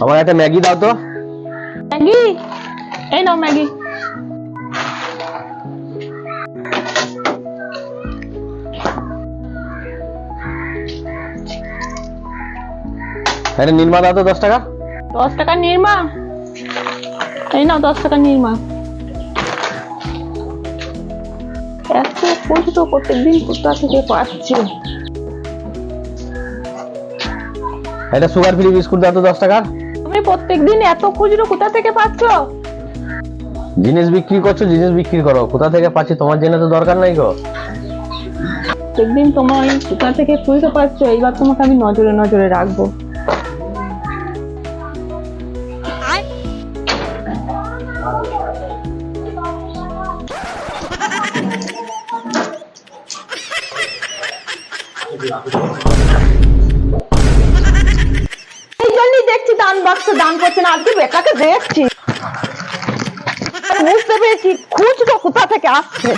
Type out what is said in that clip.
আমার একটা ম্যাগি দাও তো। ম্যাগি? এই নাও ম্যাগি। একটা নির্মা দাও তো 10 টাকা। 10 টাকা নির্মা? এই নাও 10 টাকা নির্মা। এত খুচরো প্রত্যেকদিন কোথা থেকে পাচ্ছি? একটা সুগার ফ্রি বিস্কুট দাও তো 10 টাকা। তুমি প্রত্যেকদিন এত খুচরো কোথা থেকে পাচ্ছ? জিনিস বিক্রি করছো, জিনিস বিক্রি করো, কোথা থেকে পাচ্ছি তোমার জেনে তো দরকার নাই গো। প্রত্যেকদিন তোমার কোথা থেকে খুচরো পাচ্ছ, এইবার তোমাকে আমি নজরে নজরে রাখবো। এই জন্যই দেখছি দান বাক্স দান করছে না, আজকে বেটাকে দেখছি, বুঝতে পেরেছি খুচরো কোথা থেকে আসছে।